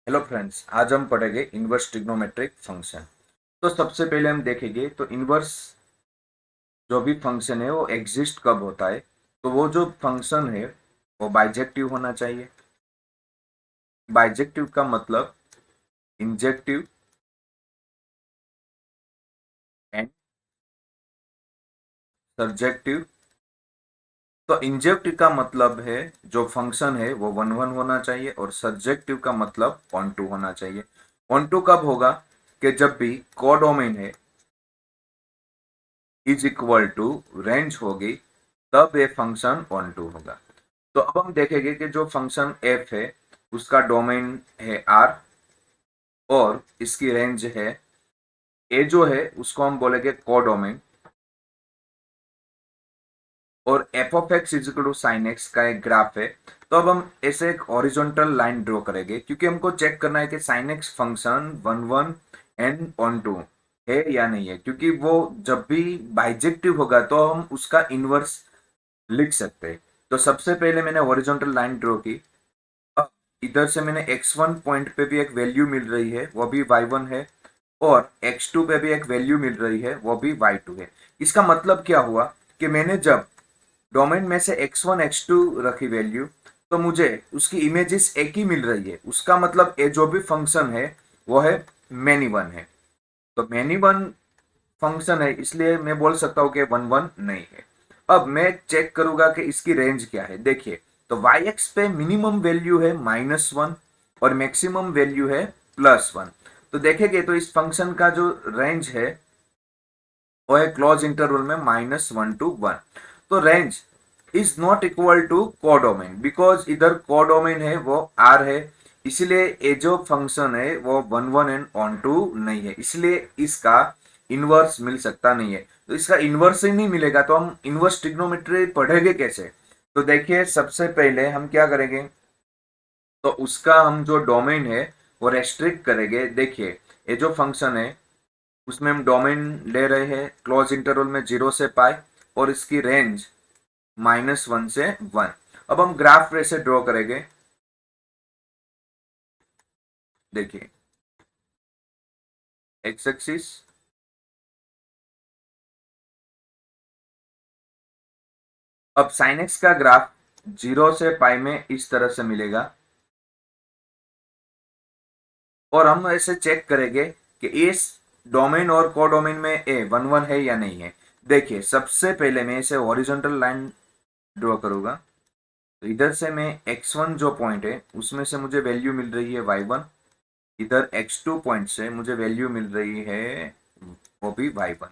Hello friends, आज हम पढ़ेंगे इनवर्स ट्रिग्नोमेट्रिक फंक्शन। तो सबसे पहले हम देखेंगे तो इनवर्स जो भी फंक्शन है वो एग्जिस्ट कब होता है। तो वो जो फंक्शन है वो बाइजेक्टिव होना चाहिए। बाइजेक्टिव का मतलब इंजेक्टिव एंड सब्जेक्टिव। तो इंजेक्टिव का मतलब है जो फंक्शन है वो वन वन होना चाहिए और सब्जेक्टिव का मतलब ऑन टू होना चाहिए। ऑन टू कब होगा कि जब भी कोडोमेन है इज इक्वल टू रेंज होगी, तब ये फंक्शन ऑन टू होगा। तो अब हम देखेंगे कि जो फंक्शन एफ है उसका डोमेन है आर और इसकी रेंज है ए। जो है उसको हम बोलेंगे कोडोमेन। और f of x is equal to sine x का एक ग्राफ है। तो अब हम ऐसे एक हॉरिजॉन्टल लाइन ड्रॉ करेंगे क्योंकि हमको चेक करना है कि sine x function one one and onto है या नहीं है, क्योंकि वो जब भी बाइजेक्टिव होगा तो हम उसका इनवर्स लिख सकते हैं। तो सबसे पहले मैंने हॉरिजॉन्टल लाइन ड्रॉ की। अब इधर से मैंने x1 पॉइंट पे भी एक वैल्यू मिल रही है, वो भी y1 है, और x2 पे भी एक वैल्यू मिल रही है, वो भी y2 है। इसका मतलब क्या हुआ कि मैंने जब डोमेन में से x1 x2 रखी वैल्यू, तो मुझे उसकी इमेजेस एक ही मिल रही है। उसका मतलब ये जो भी फंक्शन है वो है मैनी वन है। तो मैनी वन फंक्शन है, इसलिए मैं बोल सकता हूँ कि वन वन नहीं है। अब मैं चेक करूंगा कि इसकी रेंज क्या है। देखिए, तो वाई एक्स पे मिनिमम वैल्यू है -1 और मैक्सिमम वैल्यू है +1। तो देखेंगे तो इस फंक्शन का जो रेंज है वो है क्लोज इंटरवल में -1 to 1। तो range is not equal to codomain, because इधर कोडोमेन है वो आर है, इसलिए ये जो फंक्शन है वो one one and onto नहीं है, इसलिए इसका इनवर्स मिल सकता नहीं है। तो इसका इनवर्स ही नहीं मिलेगा तो हम इनवर्स ट्रिग्नोमेट्री पढ़ेंगे कैसे। तो देखिए, सबसे पहले हम क्या करेंगे, तो उसका हम जो डोमेन है वो रेस्ट्रिक्ट करेंगे। देखिए, ये जो फंक्शन है उसमें हम डोमेन ले रहे हैं क्लोज इंटरवल में 0 से पाई और इसकी रेंज -1 से 1। अब हम ग्राफ ऐसे ड्रॉ करेंगे। देखिए, एक्स एक्सिस, अब साइन एक्स का ग्राफ 0 से पाई में इस तरह से मिलेगा और हम ऐसे चेक करेंगे कि इस डोमेन और कोडोमेन में ए वन वन है या नहीं है। देखिए, सबसे पहले मैं इसे हॉरिजॉन्टल लाइन ड्रॉ करूंगा। तो इधर से मैं x1 जो पॉइंट है उसमें से मुझे वैल्यू मिल रही है y1, इधर x2 पॉइंट से मुझे वैल्यू मिल रही है वो भी y1।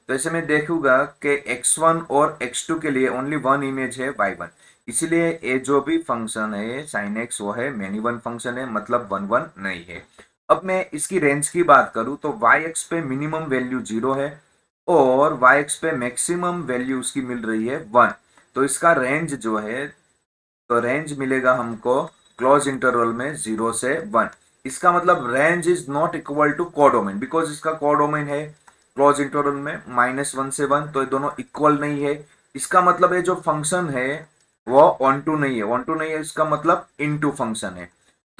तो ऐसे मैं देखूंगा कि x1 और x2 के लिए ओनली वन इमेज है y1, इसलिए ये जो भी फंक्शन है sin x वो है मैनी वन फंक्शन है, मतलब वन वन नहीं है। अब मैं इसकी रेंज की बात करूं तो yx पे मिनिमम वैल्यू 0 है और yx पे मैक्सिमम वैल्यू उसकी मिल रही है 1। तो इसका रेंज जो है, तो रेंज मिलेगा हमको क्लोज इंटरवल में 0 से 1। इसका मतलब range is not equal to codomain, because इसका कोडोमेन है क्लोज इंटरवल में -1 से 1, तो ये दोनों इक्वल नहीं है। इसका मतलब ये जो फंक्शन है वो ऑन टू नहीं है। ऑन टू नहीं है इसका मतलब इन टू फंक्शन है।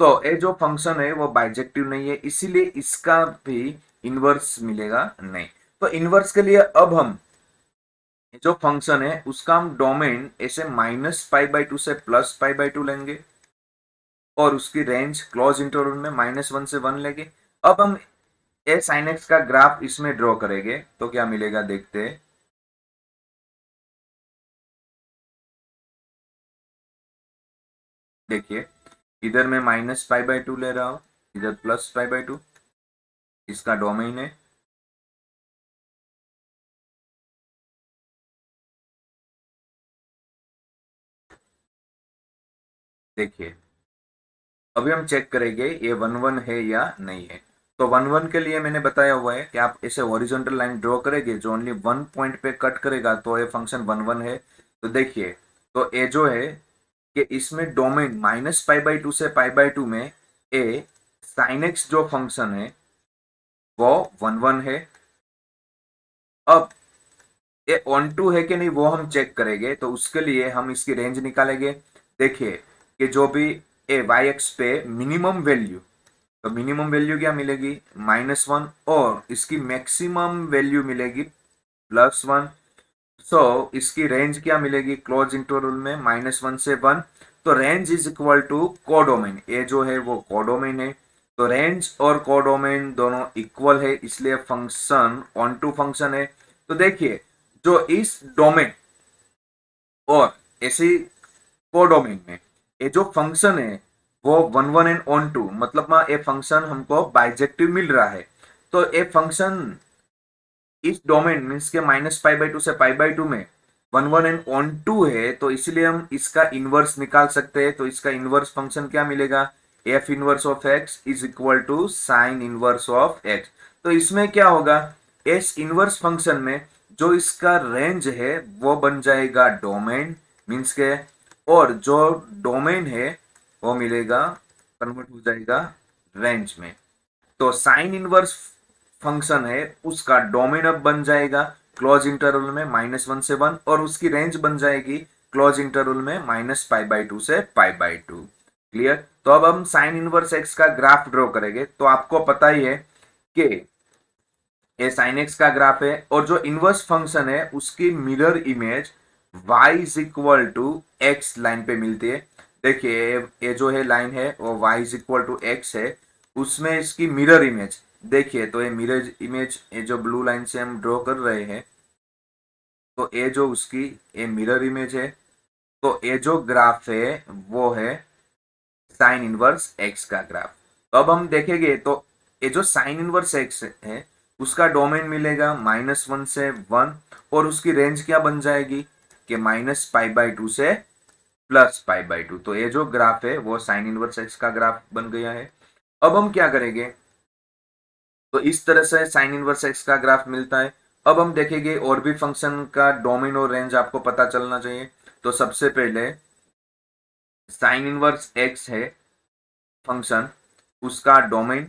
तो ये जो फंक्शन है वो बाइजेक्टिव नहीं है, इसीलिए इसका भी इनवर्स मिलेगा नहीं। तो इनवर्स के लिए अब हम जो फंक्शन है उसका हम डोमेन ऐसे -π/2 से +π/2 लेंगे और उसकी रेंज क्लोज इंटरवल में -1 से 1 लेंगे। अब हम ए साइन एक्स का ग्राफ इसमें ड्रॉ करेंगे तो क्या मिलेगा देखते हैं। देखिए, इधर मैं -π/2 ले रहा हूं, इधर +π/2, इसका डोमेन है। देखिए, अभी हम चेक करेंगे ये वन वन है या नहीं है। तो वन वन के लिए मैंने बताया हुआ है कि आप ऐसे हॉरिजॉन्टल लाइन ड्रॉ करेंगे जो ओनली वन पॉइंट पे कट करेगा तो ये फंक्शन वन वन है। तो देखिए, तो ये जो है कि इसमें डोमेन -π/2 से π/2 में ए साइन एक्स जो फंक्शन है वो वन वन है। अब ये ऑन टू है कि नहीं वो हम चेक करेंगे, तो उसके लिए हम इसकी रेंज निकालेंगे। देखिए कि जो भी ए वाई एक्स पे मिनिमम वैल्यू तो मिनिमम वैल्यू क्या मिलेगी -1 और इसकी मैक्सिमम वैल्यू मिलेगी +1। सो इसकी रेंज क्या मिलेगी क्लोज इंटरवल में -1 से 1। तो range is equal to codomain, ये जो है वो कोडोमेन है। तो रेंज और कोडोमेन दोनों इक्वल है, इसलिए फंक्शन ऑन टू फंक्शन है। तो देखिए जो इस डोमेन और ऐसे कोडोमेन में ये जो फंक्शन है वो one one and onto, मतलब ये फंक्शन हमको बाइजेक्टिव मिल रहा है। तो ये फंक्शन इस डोमेन मीन्स के -π/2 से π/2 में one one and onto है, तो इसलिए हम इसका इनवर्स निकाल सकते हैं। तो इसका इनवर्स फंक्शन क्या मिलेगा, f inverse of x is equal to sine inverse of x. तो इसमें क्या होगा, एस इनवर्स फंक्शन में जो इसका रेंज है वो बन जाएगा डोमेन मीन्स के, और जो डोमेन है वो मिलेगा कन्वर्ट हो जाएगा रेंज में। तो साइन इनवर्स फंक्शन है उसका डोमेन अब बन जाएगा क्लोज इंटरवल में -1 से 1 और उसकी रेंज बन जाएगी क्लोज इंटरवल में -π/2 से π/2। क्लियर। तो अब हम साइन इनवर्स एक्स का ग्राफ ड्रॉ करेंगे। तो आपको पता ही है कि ये साइन एक्स का ग्राफ है और जो इनवर्स फंक्शन है उसकी mirror image y is equal to x line पे मिलती है। देखिए ये जो है लाइन है वो y is equal to x है, उसमें इसकी मिरर इमेज देखिए। तो ये मिरर इमेज ये जो ब्लू लाइन से हम ड्रॉ कर रहे हैं, तो ये जो उसकी ये मिरर इमेज है। तो ये जो ग्राफ है वो है साइन इनवर्स एक्स का ग्राफ। तो अब हम देखेंगे तो ये जो साइन इनवर्स एक्स है उसका डोमेन मिलेगा -1 से 1 और उसकी रेंज क्या बन जाएगी कि -π/2 से +π/2। तो ये जो ग्राफ है वो साइन इनवर्स एक्स का ग्राफ बन गया है। अब हम क्या करेंगे, तो इस तरह से साइन इनवर्स एक्स का ग्राफ मिलता है। अब हम देखेंगे और भी फंक्शन का डोमेन और रेंज आपको पता चलना चाहिए। तो सबसे पहले साइन इनवर्स एक्स है फंक्शन, उसका डोमेन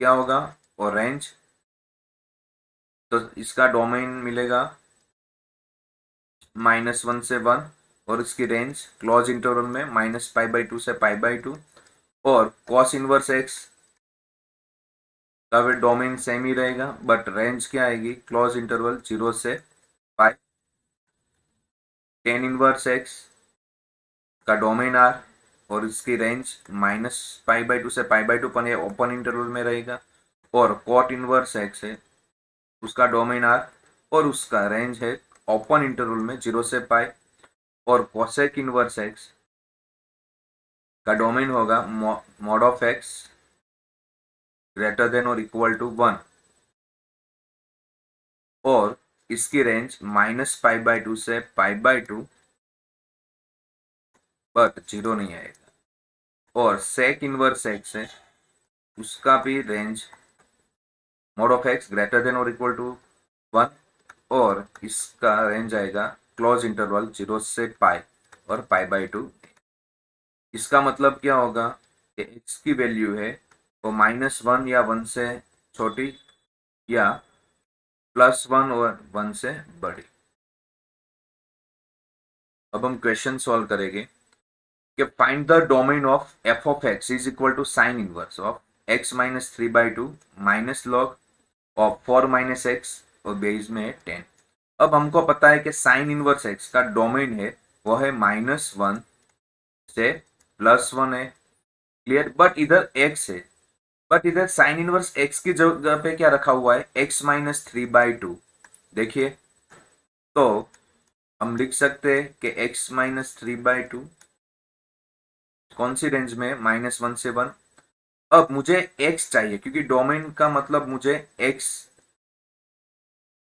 क्या होगा और रेंज। तो इसका डोमेन मिलेगा -1 से 1 और इसकी रेंज क्लोज इंटरवल में -π/2 से π/2। और कॉस इनवर्स एक्स का भी डोमेन सेम ही रहेगा बट रेंज क्या आएगी क्लोज इंटरवल 0 से पाई। टेन इनवर्स एक्स का डोमेन आर और इसकी रेंज -π/2 से π/2 पर ओपन इंटरवल में रहेगा। और कॉट इनवर्स एक्स है उसका डोमेन आर और उसका रेंज है ओपन इंटरवल में 0 से पाई। और कोसेक इनवर्स एक्स का डोमेन होगा mod of x greater than और इक्वल टू 1 और इसकी रेंज -π/2 से π/2 बट 0 नहीं आएगा। और सेक इनवर्स एक्स है उसका भी range mod of x greater than और इक्वल टू 1 और इसका रेंज आएगा क्लोज इंटरवल 0 से पाई और π/2। इसका मतलब क्या होगा कि x की वैल्यू है वो -1 या 1 से छोटी या +1 और 1 से बड़ी। अब हम क्वेश्चन सॉल्व करेंगे कि find the domain of f of x is equal to sine inverse of x -3/2 minus log of 4 - x और बेस में है 10। अब हमको पता है कि साइन इनवर्स x का डोमेन है वो है -1 से +1 है। क्लियर। बट इधर x है, बट इधर साइन इनवर्स x की जगह पे क्या रखा हुआ है x -3/2। देखिए तो हम लिख सकते हैं कि x -3/2 कौन सी रेंज में -1 से 1। अब मुझे x चाहिए क्योंकि डोमेन का मतलब मुझे x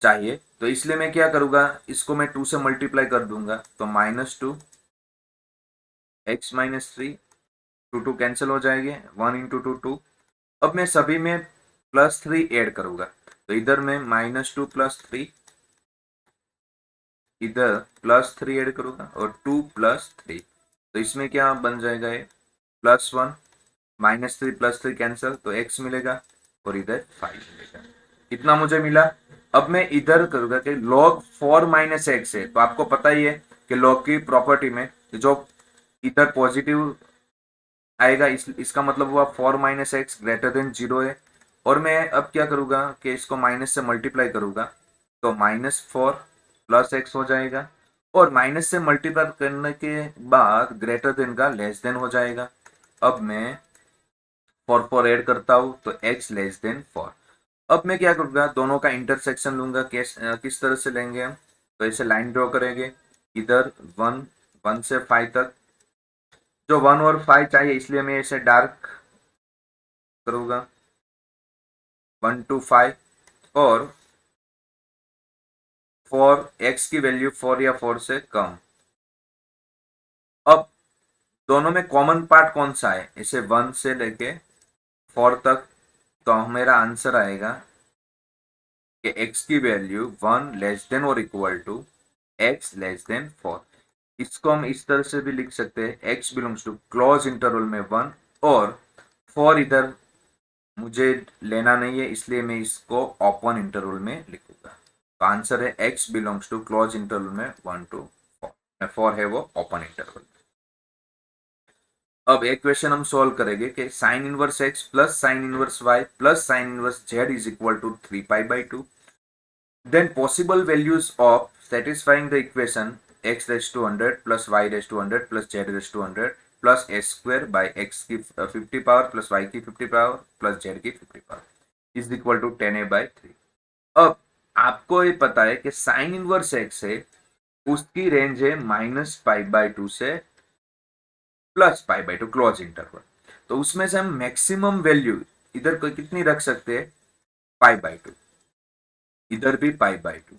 चाहिए, तो इसलिए मैं क्या करूंगा इसको मैं 2 से मल्टीप्लाई कर दूंगा। तो -2 x -3 2 कैंसिल हो जाएंगे 1 × 2 2। अब मैं सभी में +3 ऐड करूंगा तो इधर में -2 +3 इधर +3 ऐड करूंगा और 2 +3। तो इसमें क्या बन जाएगा ये +1 -3 +3 कैंसिल तो x मिलेगा और इधर 5 मिलेगा। कितना मुझे मिला। अब मैं इधर करूंगा कि log 4 - x है, तो आपको पता ही है कि log की प्रॉपर्टी में जो इधर पॉजिटिव आएगा, इसका मतलब हुआ 4 माइनस एक्स ग्रेटर देन 0 है। और मैं अब क्या करूँगा कि इसको माइनस से मल्टीप्लाई करूँगा, तो -4 प्लस एक्स हो जाएगा, और माइनस से मल्टीप्लाई करने के बाद ग्रेटर देन का लेस देन हो जाएगा। अब मैं 4 ऐड करता हूँ तो x लेस देन 4। अब मैं क्या करूँगा, दोनों का इंटरसेक्शन लूंगा। किस तरह से लेंगे हम, तो ऐसे लाइन ड्रॉ करेंगे, इधर 1 से 5 तक। जो 1 और 5 चाहिए, इसलिए मैं इसे डार्क करूँगा, 1 to 5। और 4 x की वैल्यू 4 या 4 से कम। अब दोनों में कॉमन पार्ट कौन सा है, इसे 1 से लेके 4 तक, तो मेरा आंसर आएगा कि x की वैल्यू 1 लेस देन और equal to x less than 4। इसको हम इस तरह से भी लिख सकते हैं, x belongs to close interval में 1, और 4 इधर मुझे लेना नहीं है, इसलिए मैं इसको ओपन इंटरवल में लिखूंगा। तो आंसर है x belongs to close interval में 1 to 4। 4 है वो ओपन इंटरवल। अब एक क्वेश्चन हम सॉल्व करेंगे कि sine inverse x plus sine inverse y plus sine inverse z is equal to 3π/2। Then possible values of satisfying the equation x raised to 100 plus y raised to 100 plus z raised to 100 plus s square by x की 50 power plus y की 50 power plus z की 50 power is equal to 10a/3। अब आपको ये पता है कि sine inverse x है, उसकी रेंज है -π/2 से +π/2 क्लोज इंटरवल। तो उसमें से हम मैक्सिमम वैल्यू इधर को कितनी रख सकते हैं, π/2। इधर भी π/2,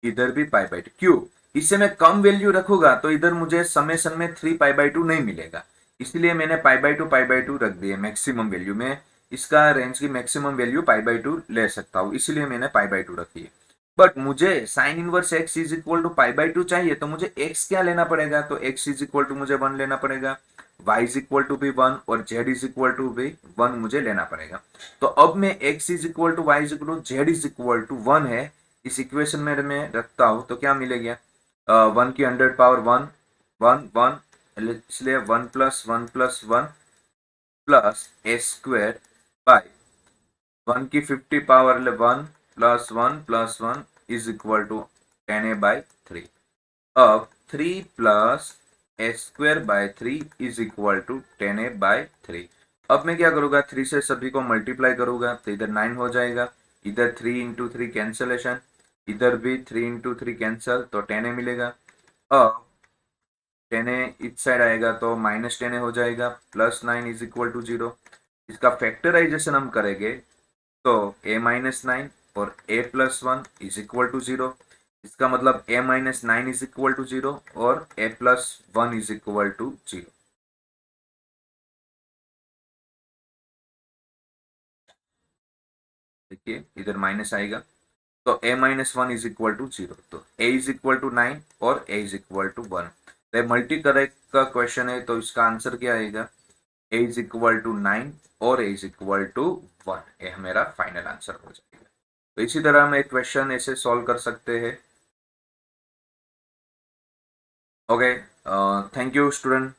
इधर भी π/2। क्यों, इससे मैं कम वैल्यू रखूंगा तो इधर मुझे समेशन में 3π/2 नहीं मिलेगा, इसलिए मैंने π/2 रख दिए मैक्सिमम वैल्यू में। इसका रेंज की मैक्सिमम वैल्यू π/2 ले सकता हूँ, इसलिए मैंने π/2 रखी है। बट मुझे sine inverse x is equal to π/2 चाहिए, तो मुझे x क्या लेना पड़ेगा, तो x इज इक्वल टू मुझे 1 लेना पड़ेगा, y इज इक्वल टू भी 1 और z इज इक्वल टू भी 1 मुझे लेना पड़ेगा। तो अब मैं x is equal to y is equal to z is equal to 1 है, इस इक्वेशन में मैं रखता हूं तो क्या मिलेगा, 1 की 100 पावर 1 1 1, इसलिए 1 plus 1 plus 1 plus a square by 1 की 50 power 1 plus 1 plus 1 is equal to 10a/3। अब 3 plus a square by 3 is equal to 10a/3। अब मैं क्या करूंगा, 3 से सभी को मल्टीप्लाई करूंगा, तो इधर 9 हो जाएगा, इधर 3 इंटू 3 कैंसलेशन, इधर भी 3 इंटू 3 कैंसल, तो 10a मिलेगा। अब 10a इस साइड आएगा तो -10a हो जाएगा, +9 इज इक्वल टू 0। इसका फैक्टराइजेशन हम करेंगे तो a-9 और a+1 इज इक्वल टू 0। इसका मतलब a-9 इज इक्वल टू 0 और a+1 इज इक्वल टू 0। देखिए इधर माइनस आएगा, तो a-1 इज इक्वल टू 0, तो a इज इक्वल टू 9 और a इज इक्वल टू 1। तो मल्टी करेक्ट का क्वेश्चन है, तो इसका आंसर क्या आएगा, a इज इक्वल टू 9 और a इज इक्वल टू 1। ये मेरा फाइनल आंसर हो जाएगा। तो इसी तरह हम एक क्वेश्चन ऐसे सॉल्व कर सकते हैं। Okay, thank you student.